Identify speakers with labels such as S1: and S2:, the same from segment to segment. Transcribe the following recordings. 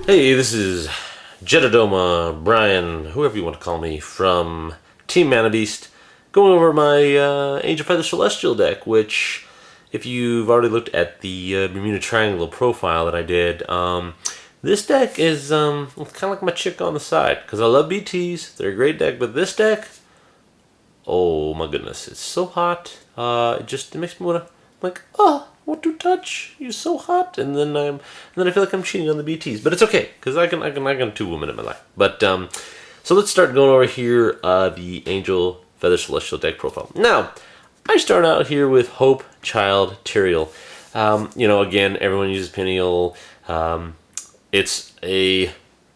S1: Hey, this is Jedah, Brian, whoever you want to call me, from Team Mana Beast, going over my Angel Feather Celestial deck, which, if you've already looked at the Bermuda Triangle profile that I did, this deck is kind of like my chick on the side, because I love BTs, they're a great deck, but this deck, oh my goodness, it's so hot, it makes me want to, like, oh, what to touch? You're so hot, and then I feel like I'm cheating on the BTs, but it's okay because I can two women in my life. But so let's start going over here the Angel Feather Celestial deck profile. Now, I start out here with Hope Child Turiel. Again, everyone uses Pineal. It's a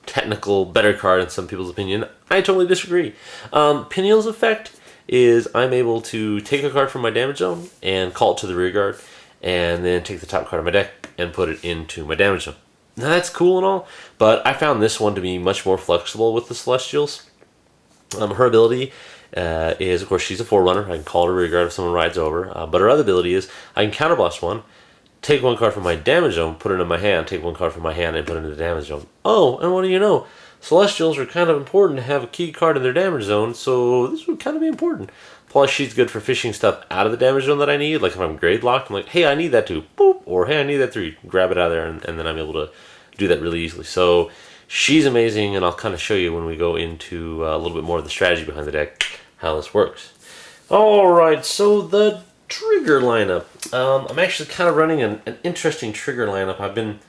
S1: technical better card in some people's opinion. I totally disagree. Pineal's effect is I'm able to take a card from my damage zone and call it to the rear guard, and then take the top card of my deck and put it into my damage zone. Now that's cool and all, but I found this one to be much more flexible with the Celestials. Her ability is, of course, she's a Forerunner. I can call her rear guard if someone rides over, but her other ability is I can counterblast one, take one card from my damage zone, put it in my hand, take one card from my hand, and put it in the damage zone. Oh, and what do you know? Celestials are kind of important to have a key card in their damage zone, so this would kind of be important. Plus, she's good for fishing stuff out of the damage zone that I need. Like if I'm grade locked, I'm like, hey, I need that too, boop, or hey, I need that three. Grab it out of there, and then I'm able to do that really easily. So she's amazing, and I'll kind of show you when we go into a little bit more of the strategy behind the deck, how this works. All right, so the trigger lineup. I'm actually kind of running an interesting trigger lineup.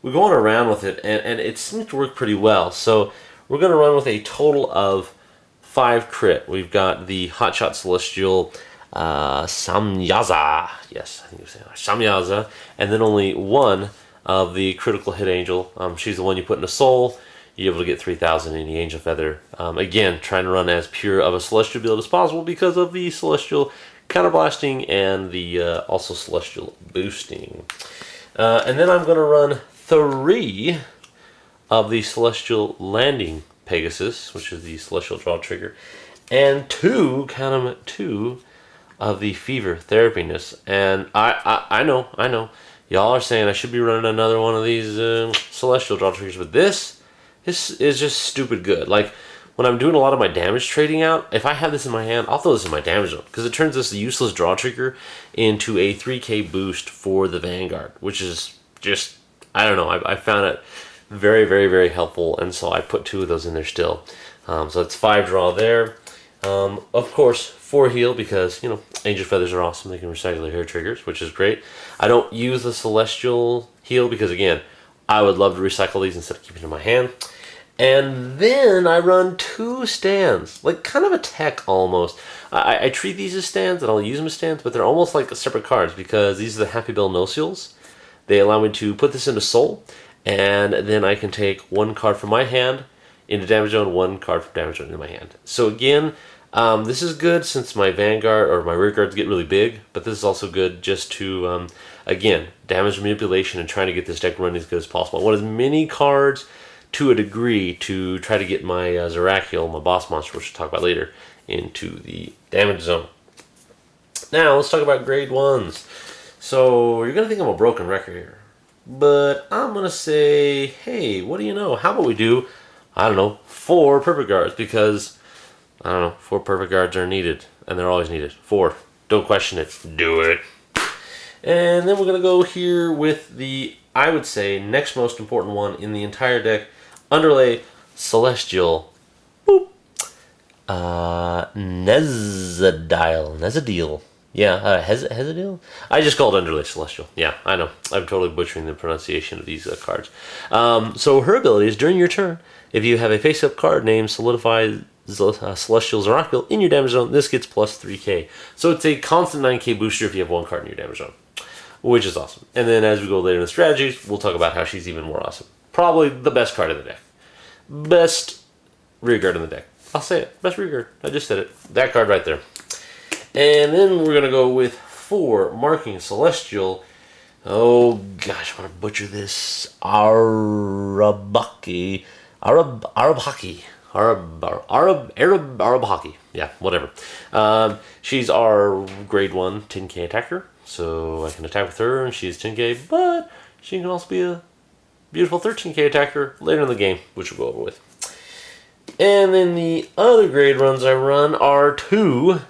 S1: We're going around with it, and it seems to work pretty well. So we're going to run with a total of 5 crit. We've got the Hotshot Celestial Samyaza. Yes, I think you're saying Samyaza. And then only one of the Critical Hit Angel. She's the one you put in a soul. You're able to get 3,000 in the Angel Feather. Again, trying to run as pure of a Celestial build as possible because of the Celestial Counterblasting and the also Celestial Boosting. And then I'm going to run 3 of the Celestial Landing Pegasus, which is the Celestial Draw trigger, and 2 of the Fever Therapiness. And I know, y'all are saying I should be running another one of these Celestial Draw triggers, but this is just stupid good. Like when I'm doing a lot of my damage trading out, if I have this in my hand, I'll throw this in my damage zone because it turns this useless draw trigger into a 3k boost for the Vanguard, which is just, I don't know, I found it very, very, very helpful, and so I put 2 of those in there still. So that's 5 draw there. Of course, 4 heal because, Angel Feathers are awesome. They can recycle their hair triggers, which is great. I don't use the Celestial heal because, again, I would love to recycle these instead of keeping them in my hand. And then I run 2 stands, like kind of a tech almost. I treat these as stands, and I'll use them as stands, but they're almost like separate cards because these are the Happy Bell Nociels. They allow me to put this into Soul, and then I can take 1 card from my hand into damage zone, 1 card from damage zone into my hand. So again, this is good since my Vanguard or my rear guards get really big, but this is also good just to, again, damage manipulation and trying to get this deck running as good as possible. I want as many cards to a degree to try to get my Zerachiel, my boss monster, which we'll talk about later, into the damage zone. Now, let's talk about grade 1s. So, you're going to think I'm a broken record here. But I'm going to say, hey, what do you know? How about we do, 4 perfect guards? Because, 4 perfect guards are needed. And they're always needed. 4. Don't question it. Do it. And then we're going to go here with the, I would say, next most important one in the entire deck. Underlay Celestial. Boop. Hesediel. Yeah, Hesediel? I just called Underlay Celestial. Yeah, I know. I'm totally butchering the pronunciation of these cards. So her ability is during your turn, if you have a face-up card named Solidify Celestial Zerachiel in your damage zone, this gets plus 3k. So it's a constant 9k booster if you have 1 card in your damage zone, which is awesome. And then as we go later in the strategies, we'll talk about how she's even more awesome. Probably the best card in the deck. Best rear guard in the deck. I'll say it. Best rear guard. I just said it. That card right there. And then we're going to go with 4 Marking Celestial. Oh gosh, I want to butcher this. Arabhaki. Arabhaki. Yeah, whatever. She's our grade 1 10k attacker. So I can attack with her and she's 10k, but she can also be a beautiful 13k attacker later in the game, which we'll go over with. And then the other grade runs I run are 2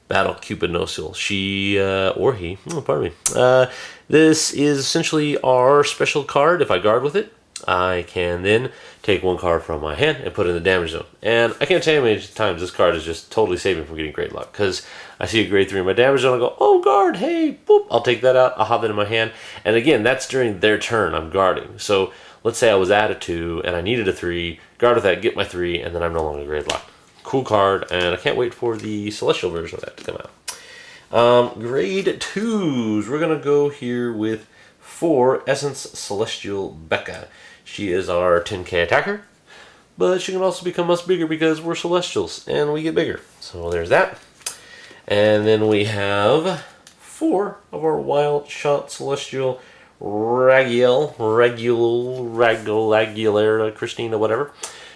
S1: Battle Cupid Nociel. She, or he, pardon me. This is essentially our special card. If I guard with it, I can then take 1 card from my hand and put it in the damage zone. And I can't tell you how many times this card is just totally saving from getting great luck. Because I see a grade 3 in my damage zone, I go, oh, guard, hey, boop. I'll take that out, I'll have it in my hand. And again, that's during their turn, I'm guarding. So let's say I was at a 2 and I needed a 3, guard with that, get my 3, and then I'm no longer grade locked. Cool card, and I can't wait for the Celestial version of that to come out. Grade 2s, we're going to go here with 4 Essence Celestial Becca. She is our 10k attacker, but she can also become much bigger because we're Celestials, and we get bigger. So there's that. And then we have 4 of our Wild Shot Celestial Raguel, Aguilera, Christina, whatever.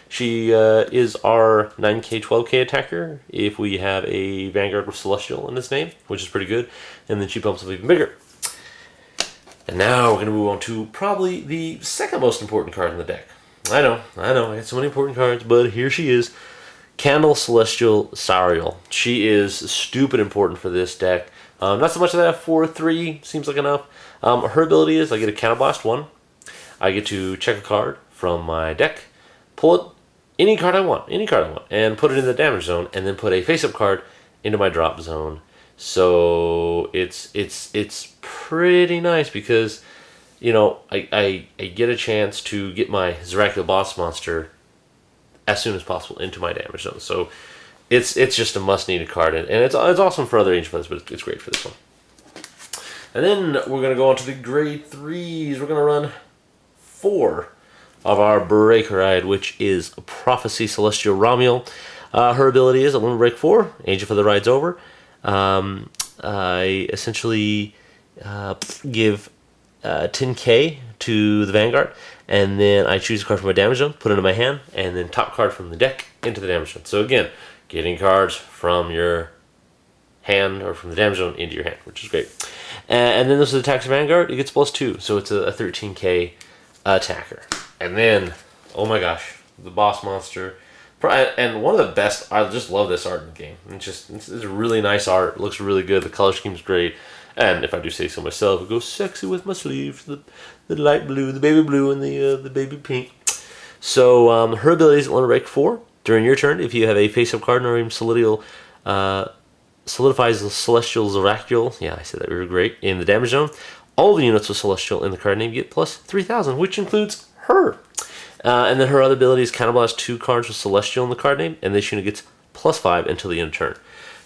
S1: She is our 9k, 12k attacker if we have a Vanguard with Celestial in its name, which is pretty good. And then she bumps up even bigger. And now we're going to move on to probably the second most important card in the deck. I know, I got so many important cards, but here she is. Candle Celestial Sariel. She is stupid important for this deck. Not so much of that 4-3, seems like enough. Her ability is I get a Counterblast 1. I get to check a card from my deck, pull it, any card I want, and put it in the damage zone, and then put a face-up card into my drop zone. So it's pretty nice because, you know, I get a chance to get my Zerachiel boss monster as soon as possible into my damage zone. So it's just a must-needed card, and it's awesome for other Ancient Feathers, but it's great for this one. And then we're going to go on to the grade 3s. We're going to run 4 of our Breaker-Eyed, which is Prophecy Celestial Ramiel. Her ability is a limit break 4, Ancient Feather rides over. I essentially give 10k to the Vanguard, and then I choose a card from my damage zone, put it into my hand, and then top card from the deck into the damage zone. So again, getting cards from your hand or from the damage zone into your hand, which is great. And then this is attacks Vanguard, it gets +2, so it's a 13k attacker. And then, oh my gosh, the boss monster. And one of the best, I just love this art in the game. It's really nice art, it looks really good, the color scheme's great. And if I do say so myself, it goes sexy with my sleeves, the light blue, the baby blue, and the baby pink. So her ability is limit break 4. During your turn, if you have a face-up card or even solidifies the Celestial Zerachiel, yeah, I said that really great, in the damage zone, all the units with Celestial in the card name get plus 3,000, which includes her. And then her other ability is Counterblast 2 cards with Celestial in the card name, and this unit gets +5 until the end of turn.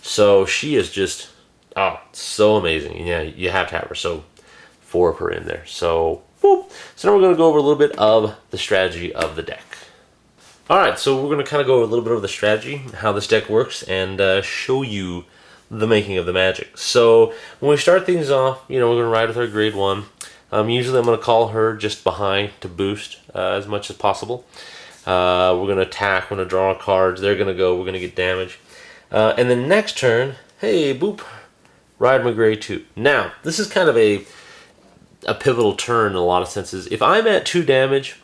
S1: So she is just, oh, so amazing. And yeah, you have to have her. So 4 of her in there. So, whoop. So now we're going to go over a little bit of the strategy of the deck. Alright, so we're going to kind of go over a little bit of the strategy, how this deck works, and show you the making of the magic. So when we start things off, you know, we're going to ride with our grade 1. Usually I'm going to call her just behind to boost as much as possible. We're going to attack, we're going to draw our cards, they're going to go, we're going to get damage. And then next turn, hey, boop, ride my grade 2. Now, this is kind of a pivotal turn in a lot of senses. If I'm at 2 damage,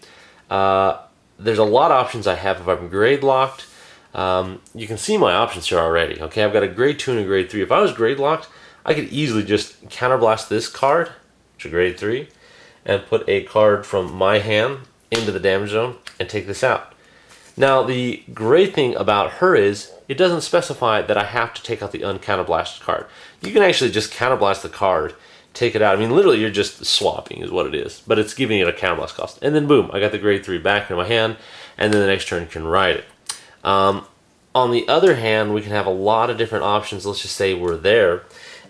S1: there's a lot of options I have if I'm grade locked. You can see my options here already. Okay, I've got a grade 2 and a grade 3. If I was grade locked, I could easily just counterblast this card, which is grade 3, and put a card from my hand into the damage zone and take this out. Now, the great thing about her is it doesn't specify that I have to take out the uncounterblasted card. You can actually just counterblast the card, take it out. I mean, literally, you're just swapping is what it is, but it's giving it a counterblast cost. And then, boom, I got the grade 3 back in my hand, and then the next turn can ride it. On the other hand, we can have a lot of different options. Let's just say we're there,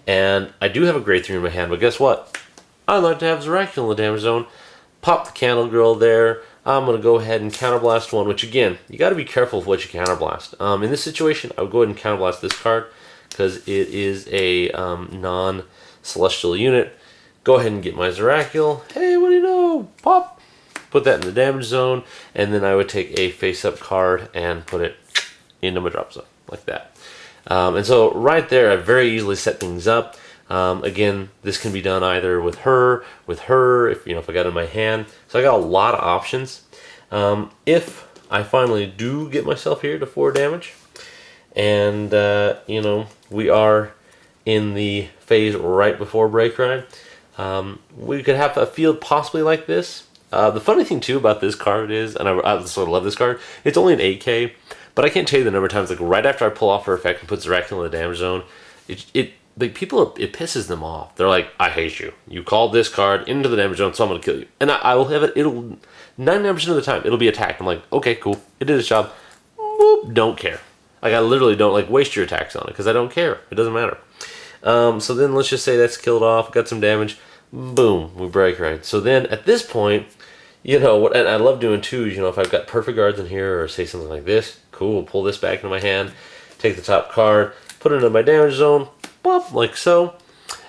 S1: and I do have a grade 3 in my hand, but guess what? I'd like to have Zerachiel in the damage zone. Pop the Candle Girl there. I'm going to go ahead and counterblast 1, which again, you got to be careful of what you counterblast. In this situation, I would go ahead and counterblast this card because it is a non-celestial unit. Go ahead and get my Zerachiel. Hey, what do you know? Pop! Put that in the damage zone, and then I would take a face-up card and put it into my drop zone, like that. And so right there, I very easily set things up. Again, this can be done either with her, if if I got it in my hand. So I got a lot of options. If I finally do get myself here to 4 damage, and we are in the phase right before break ride, we could have a field possibly like this. The funny thing too about this card is, and I sort of love this card, it's only an 8k, but I can't tell you the number of times, like right after I pull off her effect and put Zerachiel in the damage zone, it pisses them off. They're like, I hate you. You called this card into the damage zone, so I'm going to kill you. And I will have it, 99% of the time, it'll be attacked. I'm like, okay, cool. It did its job. Boop, don't care. Like, I literally don't, like, waste your attacks on it, because I don't care. It doesn't matter. So then let's just say that's killed off, got some damage. Boom, we break right. So then, at this point, and I love doing too, if I've got perfect guards in here, or say something like this, cool, pull this back into my hand, take the top card, put it into my damage zone, boop, like so.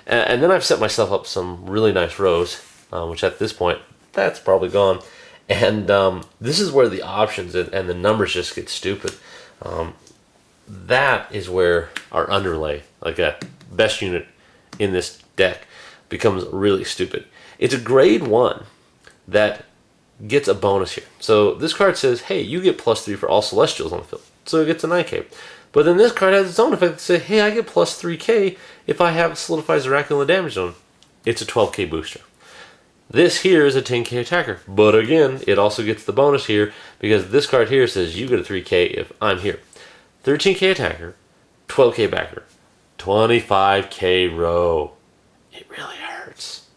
S1: And then I've set myself up some really nice rows, which at this point, that's probably gone. And this is where the options and the numbers just get stupid. That is where our Underlay, like a best unit in this deck, becomes really stupid. It's a grade 1 that gets a bonus here. So this card says, hey, you get +3 for all Celestials on the field. So it gets a 9k. But then this card has its own effect to say, hey, I get +3k if I have Solidify Zerachiel in the damage zone. It's a 12k booster. This here is a 10k attacker. But again, it also gets the bonus here because this card here says you get a 3k if I'm here. 13k attacker, 12k backer, 25k row. It really hurts.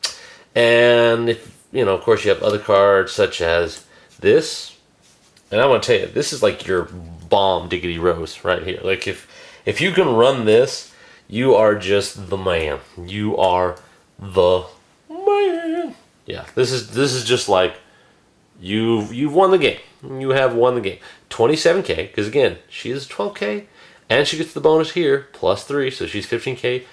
S1: And if of course you have other cards such as this, and I want to tell you, this is like your bomb diggity rows right here. Like if you can run this, you are just the man. You are the man. Yeah, this is just like you've won the game. You have won the game. 27k, because again, she is 12k, and she gets the bonus here, +3, so she's 15k,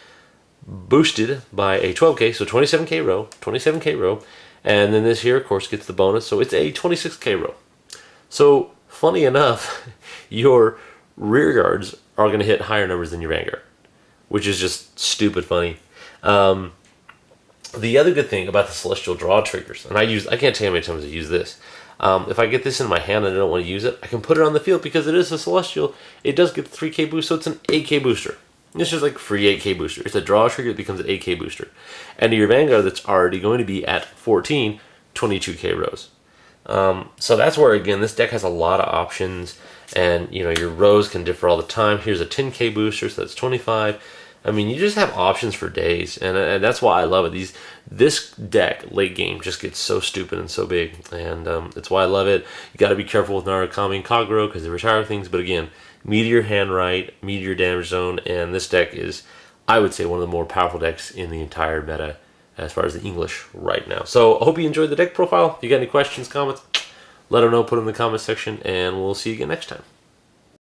S1: boosted by a 12k, so 27k row, 27k row, and then this here, of course, gets the bonus, so it's a 26k row. So, funny enough, your rear guards are going to hit higher numbers than your Vanguard, which is just stupid funny. The other good thing about the Celestial draw triggers, and I can't tell you how many times I use this. If I get this in my hand and I don't want to use it, I can put it on the field because it is a Celestial. It does get the 3k boost, so it's an 8k booster. It's just like free 8k booster. It's a draw trigger that becomes an 8k booster. And to your Vanguard that's already going to be at 14, 22k rows. So that's where, again, this deck has a lot of options. And, your rows can differ all the time. Here's a 10k booster, so that's 25. I mean, you just have options for days, and that's why I love it. This deck, late game, just gets so stupid and so big, and that's why I love it. You got to be careful with Narukami and Kagero because they retire things, but again, meteor hand right, meteor damage zone, and this deck is, I would say, one of the more powerful decks in the entire meta as far as the English right now. So I hope you enjoyed the deck profile. If you got any questions, comments, let them know, put them in the comment section, and we'll see you again next time.